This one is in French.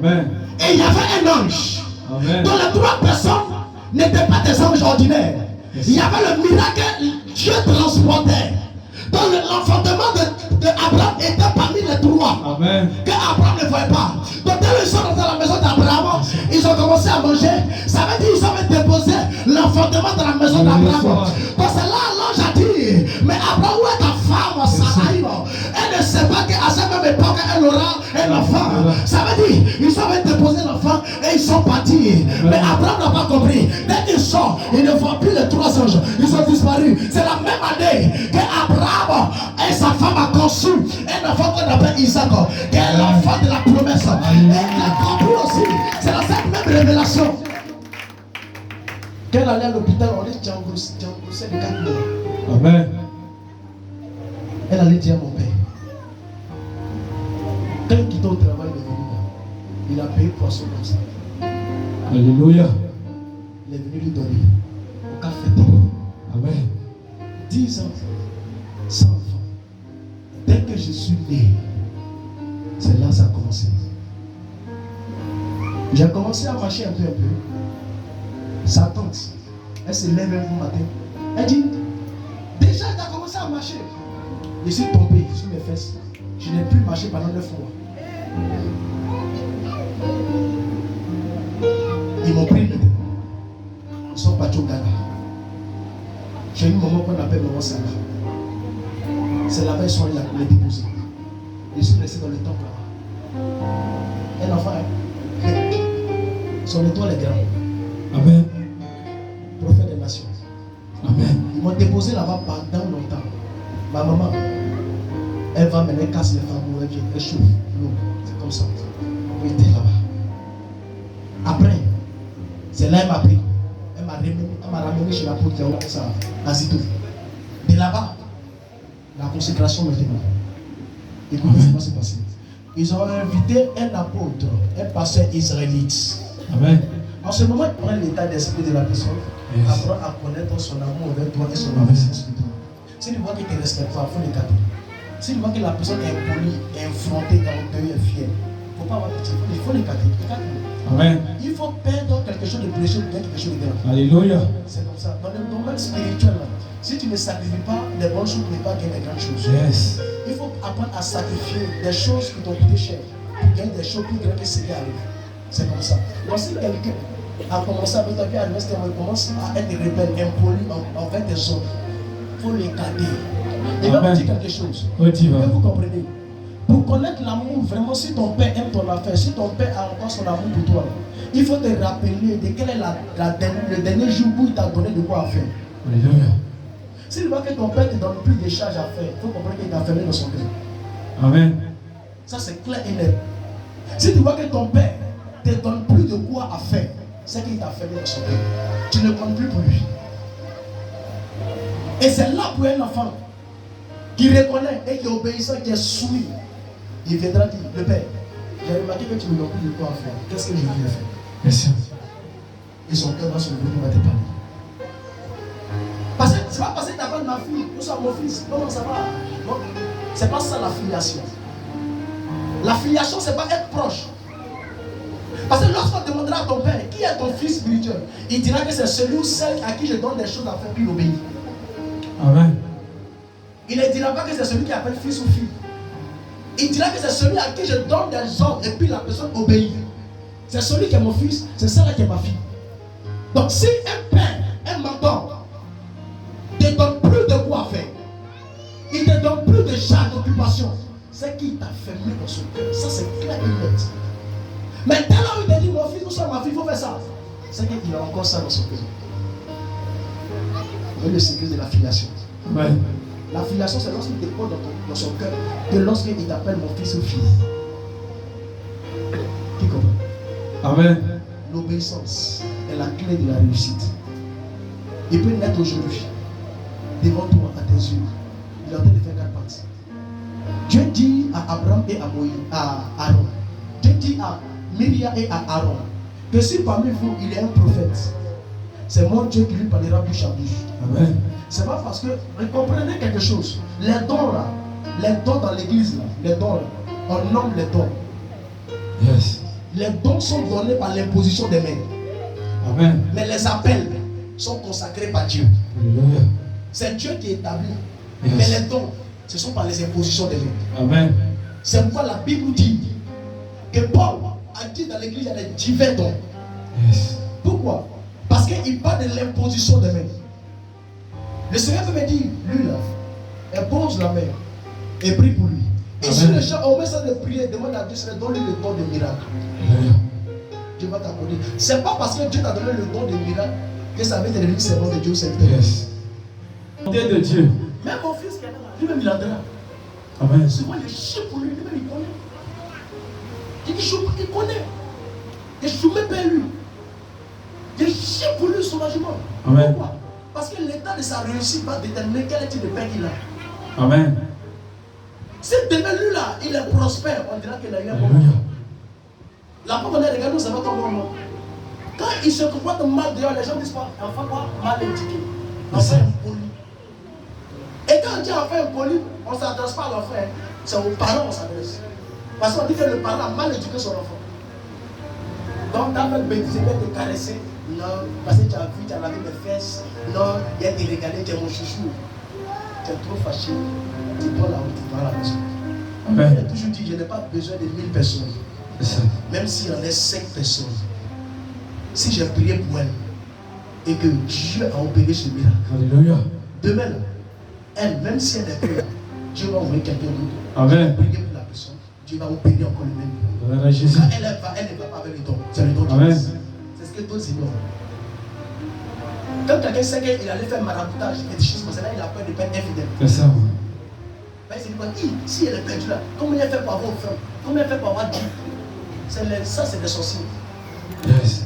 Amen. Et il y avait un ange. Amen. Donc les trois personnes n'étaient pas des anges ordinaires. Yes. Il y avait le miracle que Dieu transportait. Donc l'enfantement d'Abraham était parmi les trois. Amen. Que Abraham ne voyait pas. Donc dès qu'ils sont rentrés dans la maison d'Abraham, ils ont commencé à manger. Ça veut dire qu'ils avaient déposé l'enfantement dans la maison d'Abraham. Donc c'est là l'ange a dit, mais Abraham, où est ta femme, Sarai? Elle ne sait pas qu'à cette même époque, elle aura un enfant. Ça veut dire, ils avaient déposé l'enfant et ils sont partis. Mais Abraham n'a pas compris. Dès qu'ils sortent, ils ne voient plus les trois anges. Ils ont disparu. C'est la même année que Abraham et sa femme a conçu un enfant qu'on appelle Isaac, qui est l'enfant de la promesse. Et il a compris aussi. C'est dans cette même révélation qu'elle allait à l'hôpital, on dit c'est de 4 mois. Amen. Elle allait dire à mon père, quand il quittait au travail, il a payé poisson comme ça. Alléluia. Il est venu lui donner au café. Amen. 10 ans, sans enfant. Dès que je suis né, c'est là que ça a commencé. J'ai commencé à marcher un peu. Sa tante, elle se lève un matin. Elle dit, déjà tu as commencé à marcher. Je suis tombé sur mes fesses. Je n'ai plus marché pendant 9 mois. Ils m'ont pris maintenant. Ils sont partis au Ghana. J'ai une maman qu'on appelle maman Sarah. C'est là-bas qu'ils sont allés la déposer. Je suis resté dans le temple là-bas. Un enfant, son étoile est grande. Amen. Prophète des nations. Amen. Ils m'ont déposé là-bas pendant longtemps. Ma maman, elle va maintenant casser les femmes, elle vient, elle chauffe l'eau. C'est comme ça. On était là-bas. Après, c'est là qu'elle m'a pris. Elle m'a ramené chez l'apôtre à Zito. De là-bas, la consécration maintenant. Écoutez ce qui s'est passé. Ils ont invité un apôtre, un pasteur israélite. Amen. En ce moment, ils prennent l'état d'esprit de la personne, Yes. apprendre à connaître son amour envers toi et son investissement. Si tu vois qu'il ne te respecte pas, il faut l'écarter. Si tu vois que la personne est impolie, infrontée, orgueilleuse et fière, il ne faut pas avoir pitié. Il faut l'écarter. Amen. Il faut perdre quelque chose de précieux pour gagner quelque chose de grand. Alléluia. C'est comme ça. Dans le domaine spirituel, là, si tu ne sacrifies pas des bonnes choses, tu ne peux pas gagner des grandes choses. Yes. Il faut apprendre à sacrifier des choses qui t'ont coûté cher pour gagner des choses plus grandes que ce qui arrive. C'est comme ça. Donc si quelqu'un a commencé avec toi, à l'ouest, il commence à être rebelle, impoli envers tes autres, il faut l'écarter. Il va vous dire quelque chose. Tu vas. Que vous comprenez. Pour connaître l'amour, vraiment, si ton père aime ton affaire, si ton père a encore son amour pour toi, il faut te rappeler de quel est le dernier jour où il t'a donné de quoi faire. Alléluia. S'il voit que ton père ne te donne plus de charges à faire, il faut comprendre qu'il t'a fermé dans son cœur. Amen. Ça, c'est clair et net. Si tu vois que ton père ne te donne plus de quoi à faire, c'est qu'il t'a fermé dans son cœur. Tu ne comptes plus pour lui. Et c'est là pour un enfant qui reconnaît et qui est obéissant, qui est soumis. Il viendra dire, le père, j'ai remarqué que tu ne me donnes plus de quoi à faire. Qu'est-ce que je viens faire? Merci. Et son cœur va se lever, il va te parler. Parce que c'est pas parce que tu appelles ma fille, nous sommes mon fils. Comment ça va? Non, c'est pas ça la filiation. La filiation, c'est pas être proche. Parce que lorsqu'on demandera à ton père, qui est ton fils spirituel? Il dira que c'est celui ou celle à qui je donne des choses à faire, puis il obéit. Amen. Il ne dira pas que c'est celui qui appelle fils ou fille. Il dira que c'est celui à qui je donne des ordres et puis la personne obéit. C'est celui qui est mon fils, c'est celle-là qui est ma fille. Donc si un père, un mentor, ne te donne plus de quoi faire, il ne te donne plus de charge d'occupation, c'est qu'il t'a fermé dans son cœur. Ça c'est clair et net. Mais dès là où il te dit mon fils ou ça ma fille, il faut faire ça, c'est qu'il a encore ça dans son cœur. Vous voyez le secret de la filiation. Ouais. La filiation, c'est lorsqu'il te pose dans son cœur que lorsqu'il t'appelle mon fils ou fille. Qui comprend? Amen. L'obéissance est la clé de la réussite. Il peut naître aujourd'hui devant toi, à tes yeux. Il est en train de faire 4 pattes. Dieu dit à Abraham et à Moïse, à Aaron. Dieu dit à Myriam et à Aaron que si parmi vous il y a un prophète, c'est mon Dieu qui lui parlera bouche à bouche. Amen. C'est pas parce que, vous comprenez quelque chose, les dons là, les dons dans l'église là, les dons là, on nomme les dons. Yes. Les dons sont donnés par l'imposition des mains. Amen. Mais les appels sont consacrés par Dieu. Alléluia. C'est Dieu qui établit. Yes. Mais les dons, ce sont par les impositions des mains. Amen. C'est pourquoi la Bible dit que Paul a dit dans l'église, il y a des divers dons. Yes. Pourquoi? Parce qu'il parle de l'imposition des mains. Le Seigneur peut me dire, lui là, impose la main et prie pour lui. Et si les gens ont ça de prier, demande à Dieu, donne-lui le don de miracle. Alléluia. Dieu va t'accorder. C'est pas parce que Dieu t'a donné le don de miracle que ça va te devenir servant de Dieu serviteur. Yes. Dieu de Dieu. Même mon fils qui est là, lui-même il entend. Amen. Souvent il chie pour lui, lui-même il connaît. Il connaît. Il soumet vers lui. Il chie pour lui son logement. Amen. Pourquoi? Parce que l'état de sa réussite va déterminer quel type de paix qu'il a. Amen. Si demain lui là, il est prospère, on dira qu'il a eu un bon. Alléluia. La pauvre on regarde, nous ça va tomber en mort. Quand il se comporte mal dehors, les gens disent quoi? Enfant quoi? Mal éduqué. Enfant impoli. Et quand on dit enfant impoli, on ne s'adresse pas à l'enfant, hein. C'est aux parents qu'on s'adresse. Parce qu'on dit que le parent a mal éduqué son enfant. Donc quand on veut te caresser, non, parce que tu as vu, tu as lavé mes fesses, non, il y a des regarder, tu es mon chouchou. Tu es trop fâché. Tu prends la route, tu vas à la maison. Amen. Il a toujours dit, je n'ai pas besoin de 1000 personnes. C'est ça. Même s'il y en a 5 personnes, si j'ai prié pour elle et que Dieu a opéré ce miracle, Alléluia. demain, là, elle, même si elle est plus là, Dieu va envoyer quelqu'un d'autre. Amen. Prier pour la personne, Dieu va opérer encore le même miracle. Gloire à Jésus. Quand elle ne va pas avec le don, c'est le don de Amen. Dieu. C'est ce que d'autres ignorent. Quand quelqu'un sait qu'il allait faire maraboutage et des choses comme ça, là, il a peur de perdre infidèle. C'est ça. Ben, il s'est dit, si elle est perdue là, comment elle fait pour avoir faim? Comment elle fait pour avoir Dieu? Ça, c'est des sorciers. Yes.